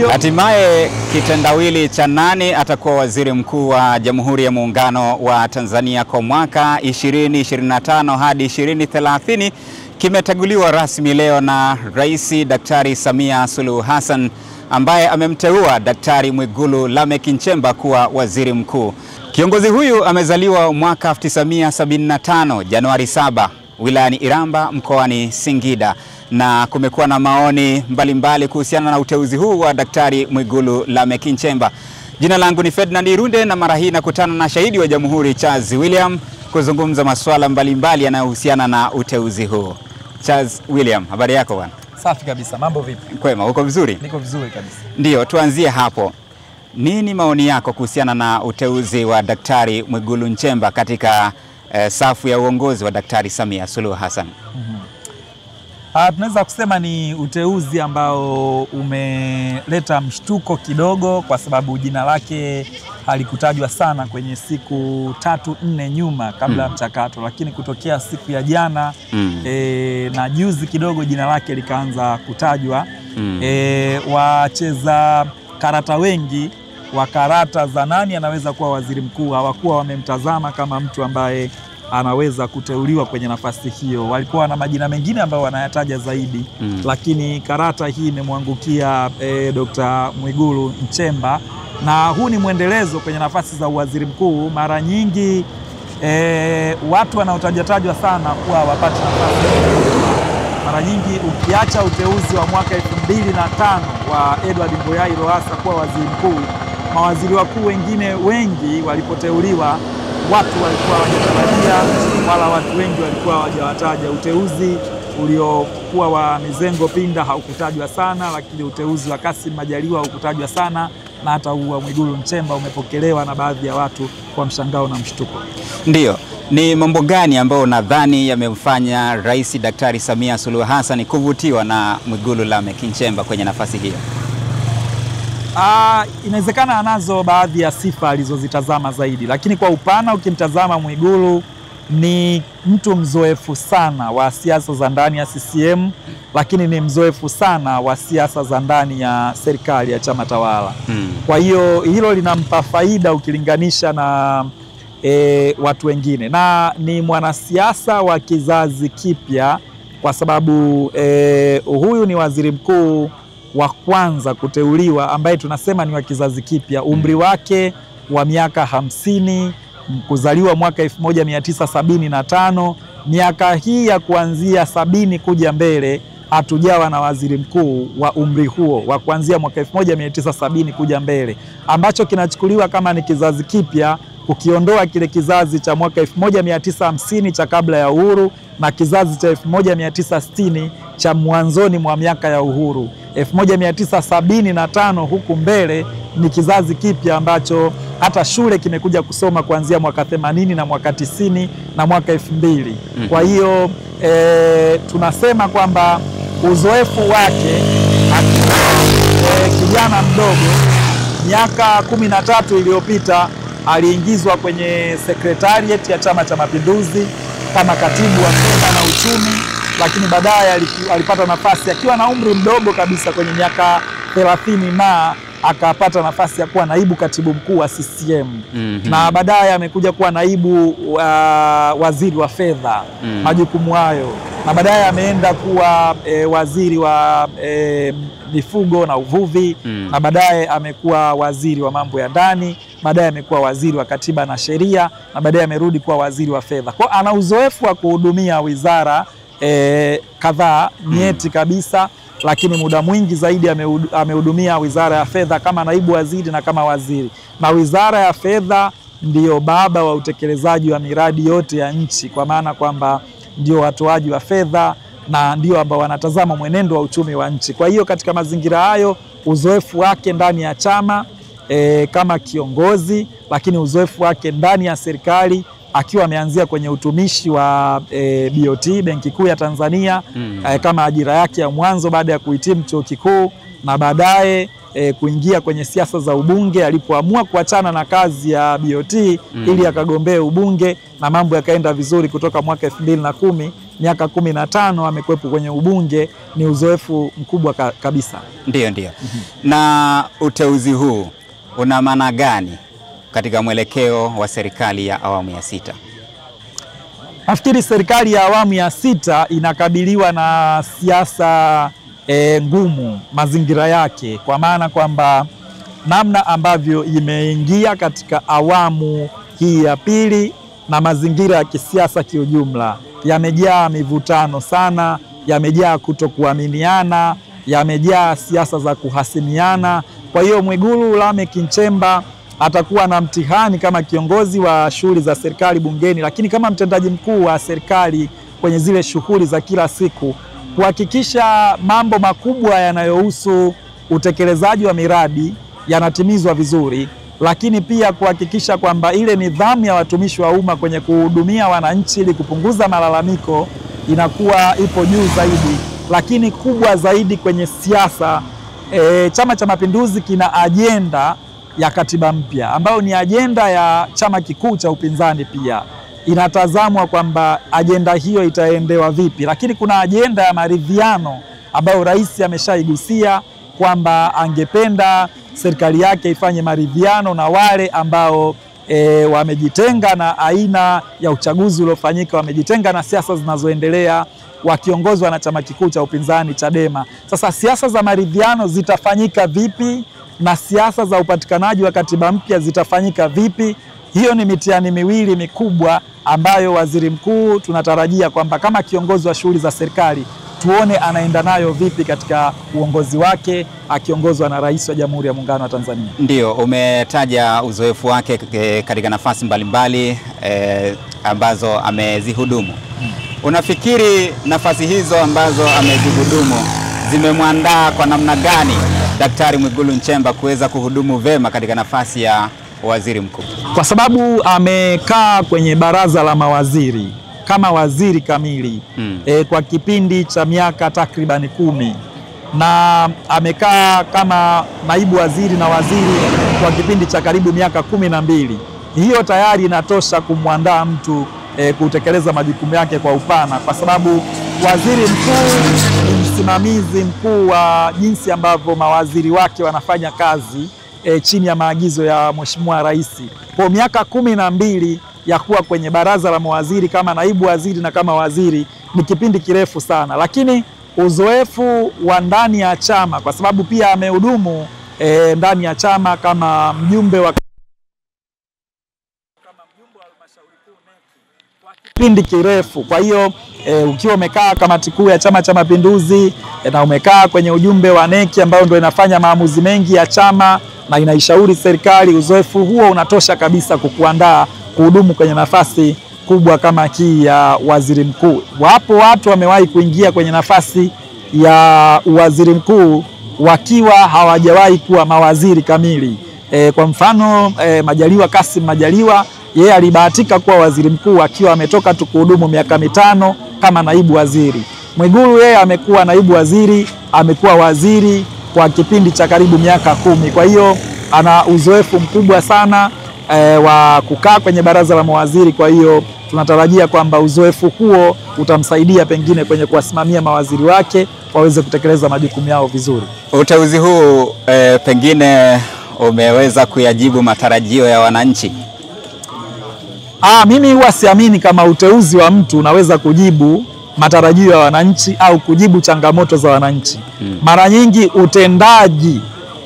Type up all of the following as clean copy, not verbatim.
Hatimaye kitendawili cha nani atakuwa waziri mkuu wa Jamhuri ya Muungano wa Tanzania kwa mwaka 2025 hadi 2030 kimeteguliwa rasmi leo na Rais Daktari Samia Suluhu Hassan, ambaye amemteua Daktari Mwigulu Lameck Nchemba kuwa waziri mkuu. Kiongozi huyu amezaliwa mwaka 1975 Januari 7 wilayani Iramba mkoani Singida, na kumekuwa na maoni mbalimbali kuhusiana na uteuzi huu wa Daktari Mwigulu Lameck Nchemba. Jina langu ni Ferdinand Irunde, na mara hii nakutana na shahidi wa Jamhuri Charles William kuzungumza masuala mbalimbali yanayohusiana na uteuzi huu. Charles William, habari yako bwana? Safi kabisa, mambo vipi? Kwema, uko vizuri? Niko vizuri kabisa. Ndio, tuanzie hapo. Nini maoni yako kuhusiana na uteuzi wa Daktari Mwigulu Nchemba katika safu ya uongozi wa Daktari Samia Suluhu Hassan? Tunaweza kusema ni uteuzi ambao umeleta mshtuko kidogo, kwa sababu jina lake halikutajwa sana kwenye siku 3-4 nyuma kabla ya mchakato, lakini kutokea siku ya jana na juzi kidogo jina lake likaanza kutajwa. Wacheza karata wengi wa karata za nani anaweza kuwa waziri mkuu hawakuwa wamemtazama kama mtu ambaye anaweza kuteuliwa kwenye nafasi hiyo. Walikuwa na majina mengine ambayo wanayataja zaidi, lakini karata hii imemwangukia Dr. Mwigulu Nchemba, na huu ni mwendelezo kwenye nafasi za uwaziri mkuu. Mara nyingi watu wanaotajwa sana kuwa wapati nafasi. Mara nyingi ukiacha uteuzi wa mwaka 2005 wa Edward Ngoyai Lowassa kuwa waziri mkuu, mawaziri wakuu wengine wengi walipoteuliwa watu walikuwa hawajatarajia, wala watu wengi walikuwa hawajawataja. Uteuzi uliokuwa wa Mizengo Pinda haukutajwa sana, lakini uteuzi wa Kassim Majaliwa haukutajwa sana, na hata huu wa Mwigulu Nchemba umepokelewa na baadhi ya watu kwa mshangao na mshtuko. Ndiyo, ni mambo gani ambayo nadhani yamemfanya Rais Daktari Samia Suluhu Hassan kuvutiwa na Mwigulu Lameck Nchemba kwenye nafasi hiyo? Inawezekana anazo baadhi ya sifa alizozitazama zaidi, lakini kwa upana ukimtazama Mwigulu ni mtu mzoefu sana wa siasa za ndani ya CCM, lakini ni mzoefu sana wa siasa za ndani ya serikali ya chama tawala. Kwa hiyo hilo linampa faida ukilinganisha na watu wengine, na ni mwanasiasa wa kizazi kipya, kwa sababu huyu ni waziri mkuu wa kwanza kuteuliwa ambaye tunasema ni wa kizazi kipya. Umri wake wa miaka 50, kuzaliwa mwaka 1975. Miaka hii ya kuanzia 70 kuja mbele hatujawa na waziri mkuu wa umri huo wa kuanzia mwaka 1970 kuja mbele, ambacho kinachukuliwa kama ni kizazi kipya, ukiondoa kile kizazi cha mwaka 1950 cha kabla ya uhuru na kizazi cha 1960 cha mwanzoni mwa miaka ya uhuru. 1975 huku mbele ni kizazi kipya ambacho hata shule kimekuja kusoma kuanzia mwaka 80 na mwaka 90 na mwaka 2000. Kwa hiyo tunasema kwamba uzoefu wake kijana mdogo, miaka 13 iliyopita aliingizwa kwenye sekretariat ya Chama cha Mapinduzi kama katibu wa fedha na uchumi, lakini baadaye alipata nafasi akiwa na umri mdogo kabisa kwenye miaka 30 na akapata nafasi ya kuwa naibu katibu mkuu wa CCM. Na baadaye amekuja kuwa naibu waziri wa fedha, majukumu hayo, na baadaye ameenda kuwa waziri wa mifugo na uvuvi, na baadaye amekuwa waziri wa mambo ya ndani, baadaye amekuwa waziri wa katiba na sheria, na baadaye amerudi kuwa waziri wa fedha. Kwa ana uzoefu wa kuhudumia wizara kadhaa nyeti kabisa, lakini muda mwingi zaidi amehudumia wizara ya fedha kama naibu waziri na kama waziri. Na wizara ya fedha ndio baba wa utekelezaji wa miradi yote ya nchi, kwa maana kwamba ndio watoaji wa fedha na ndio ambao wanatazama mwenendo wa uchumi wa nchi. Kwa hiyo katika mazingira hayo, uzoefu wake ndani ya chama kama kiongozi, lakini uzoefu wake ndani ya serikali akiwa ameanzia kwenye utumishi wa BOT, Benki Kuu ya Tanzania, kama ajira yake ya mwanzo baada ya kuhitimu chuo kikuu, na baadaye kuingia kwenye siasa za ubunge alipoamua kuachana na kazi ya BOT ili akagombea ubunge, na mambo yakaenda vizuri kutoka mwaka 2010 miaka 15 amekuwepo kwenye ubunge, ni uzoefu mkubwa kabisa. Ndio. Na uteuzi huu una maana gani katika mwelekeo wa serikali ya awamu ya 6? Nafikiri serikali ya awamu ya 6 inakabiliwa na siasa ngumu, mazingira yake, kwa maana kwamba namna ambavyo imeingia katika awamu hii ya pili na mazingira ya kisiasa kiujumla yamejaa mivutano sana, yamejaa kutokuaminiana, yamejaa siasa za kuhasimiana. Kwa hiyo Mwigulu Lameck Nchemba atakuwa na mtihani kama kiongozi wa shughuli za serikali bungeni, lakini kama mtendaji mkuu wa serikali kwenye zile shughuli za kila siku, kuhakikisha mambo makubwa yanayohusu utekelezaji wa miradi yanatimizwa vizuri, lakini pia kuhakikisha kwamba ile nidhamu ya watumishi wa umma kwenye kuhudumia wananchi ili kupunguza malalamiko inakuwa ipo juu zaidi. Lakini kubwa zaidi kwenye siasa, Chama cha Mapinduzi kina ajenda ya katiba mpya ambayo ni ajenda ya chama kikuu cha upinzani. Pia inatazamwa kwamba ajenda hiyo itaendewa vipi, lakini kuna ajenda ya maridhiano ambayo rais ameshaigusia kwamba angependa serikali yake ifanye maridhiano na wale ambao wamejitenga na aina ya uchaguzi uliofanyika, wamejitenga na siasa zinazoendelea, wakiongozwa na chama kikuu cha upinzani Chadema. Sasa siasa za maridhiano zitafanyika vipi na siasa za upatikanaji wa katiba mpya zitafanyika vipi? Hiyo ni mitihani miwili mikubwa ambayo waziri mkuu tunatarajia kwamba kama kiongozi wa shughuli za serikali tuone anaenda nayo vipi katika uongozi wake akiongozwa na Rais wa Jamhuri ya Muungano wa Tanzania. Ndio, umetaja uzoefu wake katika nafasi mbalimbali ambazo amezihudumu. Unafikiri nafasi hizo ambazo amezihudumu zimemwandaa kwa namna gani Daktari Mwigulu Nchemba kuweza kuhudumu vema katika nafasi ya waziri mkuu? Kwa sababu amekaa kwenye baraza la mawaziri kama waziri kamili kwa kipindi cha miaka takriban 10 na amekaa kama naibu waziri na waziri kwa kipindi cha karibu miaka 12. Hiyo tayari inatosha kumwandaa mtu kutekeleza majukumu yake kwa upana, kwa sababu waziri mkuu ni msimamizi mkuu wa jinsi ambavyo mawaziri wake wanafanya kazi chini ya maagizo ya Mheshimiwa Rais. Kwa miaka 12 ya kuwa kwenye baraza la mawaziri kama naibu waziri na kama waziri ni kipindi kirefu sana, lakini uzoefu wa ndani ya chama, kwa sababu pia amehudumu ndani ya chama kama mjumbe wa halmashauri kuu NEC kwa kipindi kirefu. Kwa hiyo ukiwa umekaa kamati kuu ya Chama cha Mapinduzi na umekaa kwenye ujumbe wa NEC ambayo ndio inafanya maamuzi mengi ya chama na inaishauri serikali, uzoefu huo unatosha kabisa kukuandaa kuhudumu kwenye nafasi kubwa kama hii ya waziri mkuu. Wapo watu wamewahi kuingia kwenye nafasi ya waziri mkuu wakiwa hawajawahi kuwa mawaziri kamili. Kwa mfano Majaliwa, Kassim Majaliwa, yeye alibahatika kuwa waziri mkuu akiwa ametoka tu kuhudumu miaka 5 kama naibu waziri. Mwigulu yeye amekuwa naibu waziri, amekuwa waziri kwa kipindi cha karibu miaka 10. Kwa hiyo ana uzoefu mkubwa sana wa kukaa kwenye baraza la mawaziri. Kwa hiyo tunatarajia kwamba uzoefu huo utamsaidia pengine kwenye kuwasimamia mawaziri wake waweze kutekeleza majukumu yao vizuri. Uteuzi huu pengine umeweza kuyajibu matarajio ya wananchi? Mimi huwa siamini kama uteuzi wa mtu unaweza kujibu matarajio ya wananchi au kujibu changamoto za wananchi. Mara nyingi utendaji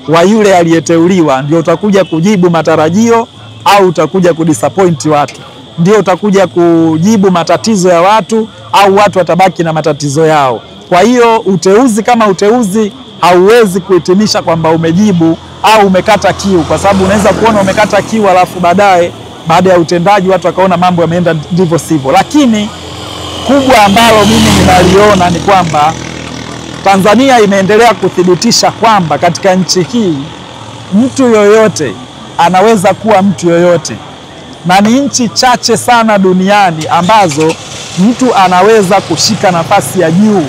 wa yule aliyeteuliwa ndio utakuja kujibu matarajio au utakuja kudisappoint watu, ndio utakuja kujibu matatizo ya watu au watu watabaki na matatizo yao. Kwa hiyo uteuzi kama uteuzi hauwezi kuhitimisha kwamba umejibu au umekata kiu, kwa sababu unaweza kuona umekata kiu alafu baadaye baada ya utendaji watu wakaona mambo yameenda ndivyo sivyo. Lakini kubwa ambalo mimi ninaliona ni kwamba Tanzania imeendelea kuthibitisha kwamba katika nchi hii mtu yoyote anaweza kuwa mtu yoyote, na ni nchi chache sana duniani ambazo mtu anaweza kushika nafasi ya juu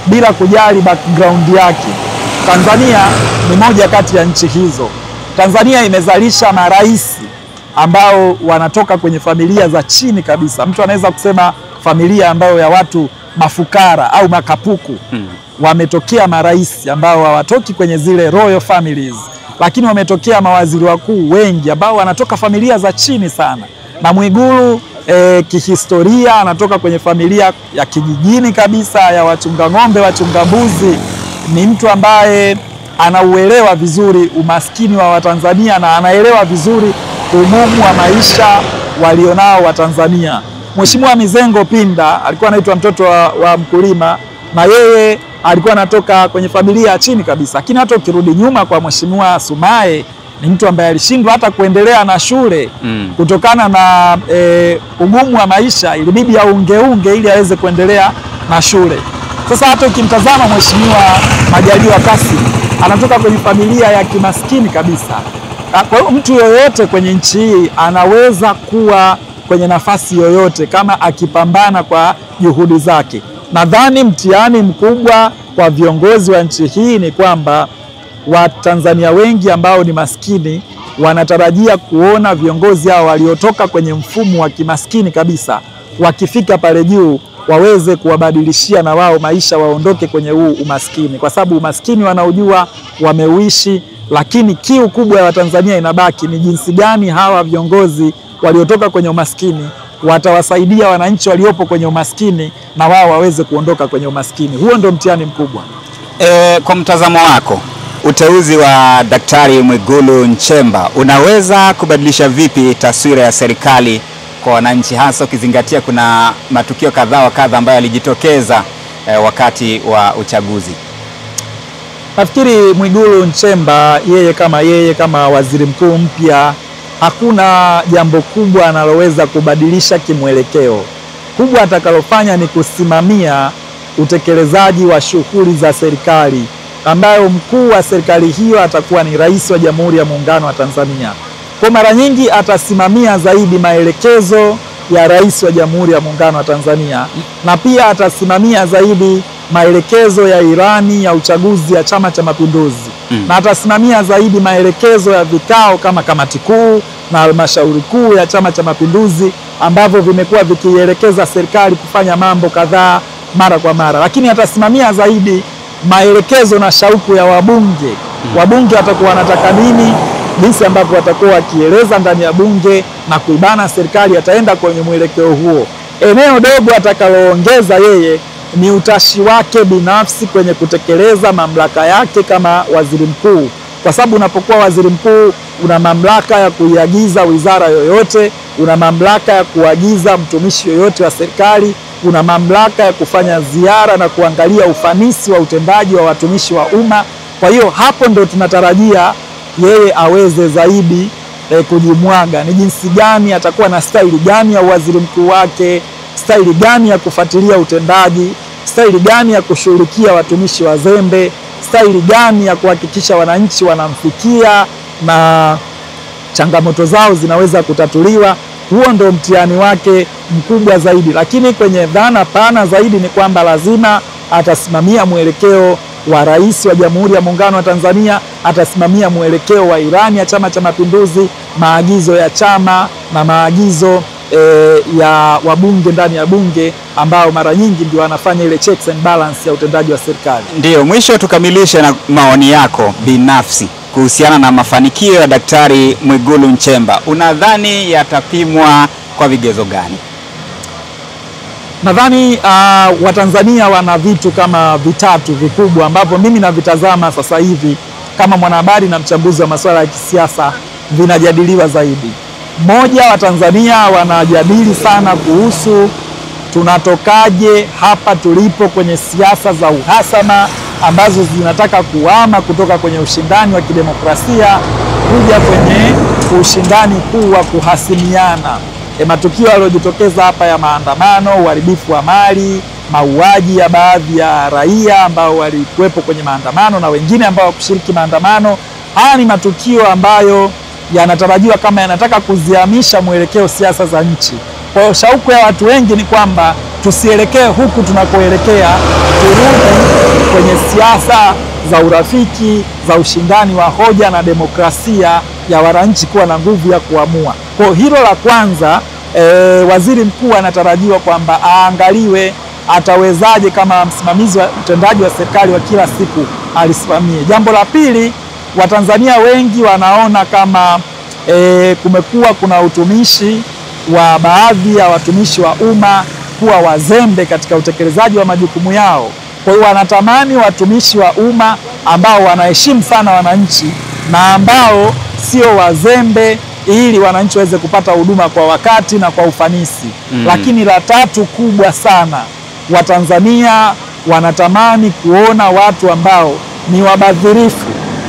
bila kujali background yake. Tanzania ni moja kati ya nchi hizo. Tanzania imezalisha marais ambao wanatoka kwenye familia za chini kabisa. Mtu anaweza kusema familia ambayo ya watu mafukara au makapuku. Wametokea marais ambao hawatoki kwenye zile royal families, lakini wametokea mawaziri wakuu wengi ambao wanatoka familia za chini sana. Na Mwigulu kihistoria anatoka kwenye familia ya kijijini kabisa ya wachunga ng'ombe, wachunga mbuzi. Ni mtu ambaye anauelewa vizuri umaskini wa Watanzania na anaelewa vizuri umuhimu wa maisha walionao Watanzania. Mheshimiwa Mizengo Pinda alikuwa anaitwa mtoto wa mkulima, na yeye alikuwa anatoka kwenye familia ya chini kabisa. Lakini hata ukirudi nyuma kwa Mheshimiwa Sumaye, ni mtu ambaye alishindwa hata kuendelea na shule kutokana na ugumu wa maisha, ilibidi aungeunge ili aweze kuendelea na shule. Sasa hata ukimtazama Mheshimiwa Majaliwa Kassim anatoka kwenye familia ya kimaskini kabisa. Kwa hiyo mtu yoyote kwenye nchi hii anaweza kuwa kwenye nafasi yoyote kama akipambana kwa juhudi zake. Nadhani mtihani mkubwa kwa viongozi wa nchi hii ni kwamba Watanzania wengi ambao ni maskini wanatarajia kuona viongozi hao waliotoka kwenye mfumo wa kimaskini kabisa, wakifika pale juu waweze kuwabadilishia na wao maisha, waondoke kwenye huu umaskini, kwa sababu umaskini wanaojua wameuishi. Lakini kiu kubwa ya Watanzania inabaki ni jinsi gani hawa viongozi waliotoka kwenye umaskini watawasaidia wananchi waliopo kwenye umaskini na wao waweze kuondoka kwenye umaskini. Huo ndio mtihani mkubwa. Kwa mtazamo wako, uteuzi wa Daktari Mwigulu Nchemba unaweza kubadilisha vipi taswira ya serikali kwa wananchi, hasa ukizingatia kuna matukio kadhaa wa kadha ambayo yalijitokeza wakati wa uchaguzi? Nafikiri Mwigulu Nchemba yeye kama waziri mkuu mpya, hakuna jambo kubwa analoweza kubadilisha kimwelekeo. Kubwa atakalofanya ni kusimamia utekelezaji wa shughuli za serikali, ambayo mkuu wa serikali hiyo atakuwa ni Rais wa Jamhuri ya Muungano wa Tanzania. Kwa mara nyingi atasimamia zaidi maelekezo ya Rais wa Jamhuri ya Muungano wa Tanzania, na pia atasimamia zaidi maelekezo ya ilani ya uchaguzi ya Chama cha Mapinduzi, na atasimamia zaidi maelekezo ya vikao kama kamati kuu na halmashauri kuu ya Chama cha Mapinduzi ambavyo vimekuwa vikielekeza serikali kufanya mambo kadhaa mara kwa mara. Lakini atasimamia zaidi maelekezo na shauku ya wabunge. Wabunge watakuwa wanataka nini, jinsi ambavyo watakuwa wakieleza ndani ya bunge na kuibana serikali, ataenda kwenye mwelekeo huo. Eneo dogo atakaloongeza yeye ni utashi wake binafsi kwenye kutekeleza mamlaka yake kama waziri mkuu, kwa sababu unapokuwa waziri mkuu una mamlaka ya kuiagiza wizara yoyote, una mamlaka ya kuagiza mtumishi yoyote wa serikali, una mamlaka ya kufanya ziara na kuangalia ufanisi wa utendaji wa watumishi wa umma. Kwa hiyo hapo ndo tunatarajia yeye aweze zaidi kujimwaga. Ni jinsi gani atakuwa na staili gani ya waziri mkuu wake, staili gani ya kufuatilia utendaji, staili gani ya kushughulikia watumishi wazembe, staili gani ya kuhakikisha wananchi wanamfikia na changamoto zao zinaweza kutatuliwa. Huo ndo mtihani wake mkubwa zaidi. Lakini kwenye dhana pana zaidi ni kwamba lazima atasimamia mwelekeo wa Rais wa Jamhuri ya Muungano wa Tanzania, atasimamia mwelekeo wa ilani ya Chama cha Mapinduzi, maagizo ya chama na maagizo ya wabunge ndani ya bunge, ambao mara nyingi ndio wanafanya ile checks and balance ya utendaji wa serikali. Ndio, mwisho tukamilishe na maoni yako binafsi kuhusiana na mafanikio ya Daktari Mwigulu Nchemba. Unadhani yatapimwa kwa vigezo gani? Nadhani Watanzania wana vitu kama vitatu vikubwa ambavyo mimi navitazama sasa hivi kama mwanahabari na mchambuzi wa masuala ya kisiasa vinajadiliwa zaidi. Moja, Watanzania wanajadili sana kuhusu tunatokaje hapa tulipo kwenye siasa za uhasama ambazo zinataka kuhama kutoka kwenye ushindani wa kidemokrasia kuja kwenye ushindani kuu wa kuhasimiana. Matukio yaliyojitokeza hapa ya maandamano, uharibifu wa mali, mauaji ya baadhi ya raia ambao walikuwepo kwenye maandamano na wengine ambao hawakushiriki maandamano, haya ni matukio ambayo yanatarajiwa kama yanataka kuzihamisha mwelekeo siasa za nchi. Kwa hiyo shauku ya watu wengi ni kwamba tusielekee huku tunakoelekea, turudi kwenye siasa za urafiki, za ushindani wa hoja na demokrasia ya wananchi kuwa na nguvu ya kuamua. Kwa hilo la kwanza waziri mkuu anatarajiwa kwamba aangaliwe atawezaje kama msimamizi wa utendaji wa serikali wa kila siku alisimamie. Jambo la pili, Watanzania wengi wanaona kama kumekuwa kuna utumishi wa baadhi ya watumishi wa umma kuwa wazembe katika utekelezaji wa majukumu yao. Kwa hiyo wanatamani watumishi wa umma ambao wanaheshimu sana wananchi na ambao sio wazembe, ili wananchi waweze kupata huduma kwa wakati na kwa ufanisi. Lakini la tatu kubwa sana, Watanzania wanatamani kuona watu ambao ni wabadhirifu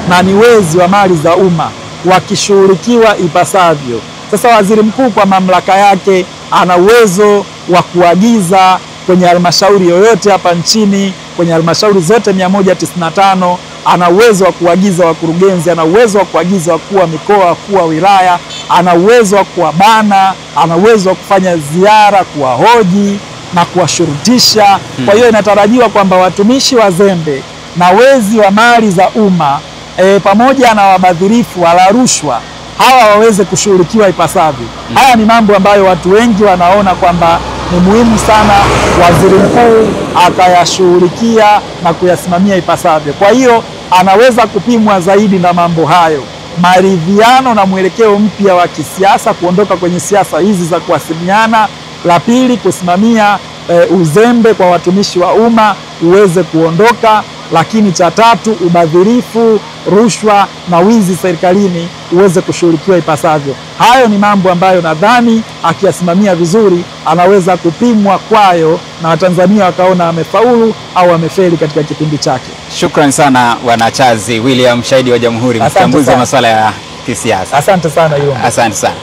na ni wezi wa mali za umma wakishughulikiwa ipasavyo. Sasa waziri mkuu kwa mamlaka yake ana uwezo wa kuagiza kwenye halmashauri yoyote hapa nchini, kwenye halmashauri zote 195, ana uwezo wa kuagiza wakurugenzi, ana uwezo wa kuagiza wakuu wa mikoa, wakuu wa wilaya, ana uwezo wa kuwabana, ana uwezo wa kufanya ziara, kuwahoji na kuwashurutisha. Kwa hiyo inatarajiwa kwamba watumishi wazembe na wezi wa mali za umma pamoja na wabadhirifu wala rushwa hawa waweze kushughulikiwa ipasavyo. Haya ni mambo ambayo watu wengi wanaona kwamba ni muhimu sana waziri mkuu akayashughulikia na kuyasimamia ipasavyo. Kwa hiyo anaweza kupimwa zaidi na mambo hayo: maridhiano na mwelekeo mpya wa kisiasa, kuondoka kwenye siasa hizi za kuhasimiana. La pili, kusimamia uzembe kwa watumishi wa umma uweze kuondoka. Lakini cha tatu, ubadhirifu, rushwa na wizi serikalini uweze kushughulikiwa ipasavyo. Hayo ni mambo ambayo nadhani akiyasimamia vizuri anaweza kupimwa kwayo na Watanzania wakaona amefaulu au amefeli katika kipindi chake. Shukrani sana Bwana Chazi William, shahidi wa Jamhuri, mchambuzi wa masuala ya kisiasa. Asante sana Yunga. Asante sana.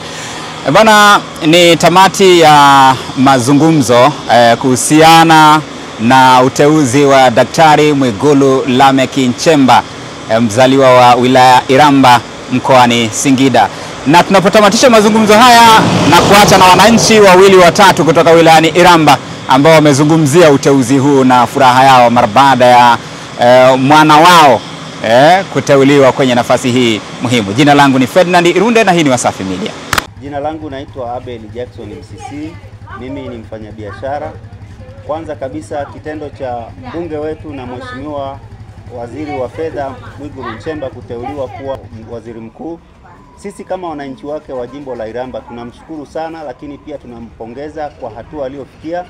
Bwana, ni tamati ya mazungumzo kuhusiana na uteuzi wa Daktari Mwigulu Lameck Nchemba, mzaliwa wa wilaya Iramba mkoani Singida. Na tunapotamatisha mazungumzo haya na kuacha na wananchi wawili watatu kutoka wilayani Iramba ambao wamezungumzia uteuzi huu na furaha yao mara baada ya mwana wao kuteuliwa kwenye nafasi hii muhimu. Jina langu ni Ferdinand Irunde na hii ni Wasafi Media. Jina langu naitwa Abel Jackson MCC. Mimi ni mfanyabiashara. Kwanza kabisa, kitendo cha mbunge wetu na mheshimiwa waziri wa fedha Mwigulu Nchemba kuteuliwa kuwa waziri mkuu, sisi kama wananchi wake wa jimbo la Iramba tunamshukuru sana, lakini pia tunampongeza kwa hatua aliyofikia.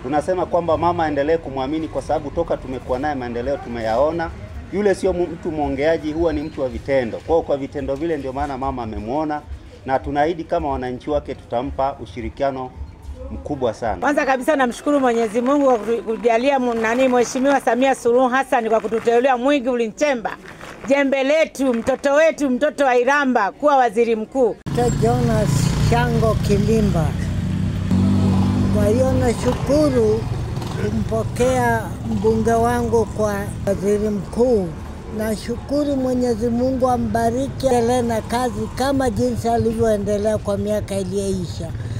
Tunasema kwamba mama aendelee kumwamini, kwa sababu toka tumekuwa naye maendeleo tumeyaona. Yule sio mtu mwongeaji, huwa ni mtu wa vitendo. Kwa vitendo vile ndio maana mama amemuona, na tunaahidi kama wananchi wake tutampa ushirikiano mkubwa sana. Kwanza kabisa namshukuru Mwenyezi Mungu kwa kujalia Mheshimiwa Samia Suluhu Hassan kwa kututeulia Mwigulu Nchemba, jembe letu, mtoto wetu, mtoto wa Iramba, kuwa waziri mkuu. Jonas Shango Kilimba. Kwa hiyo nashukuru kumpokea mbunge wangu kwa waziri mkuu. Nashukuru Mwenyezi Mungu ambariki, endelee na kazi kama jinsi alivyoendelea kwa miaka iliyoisha.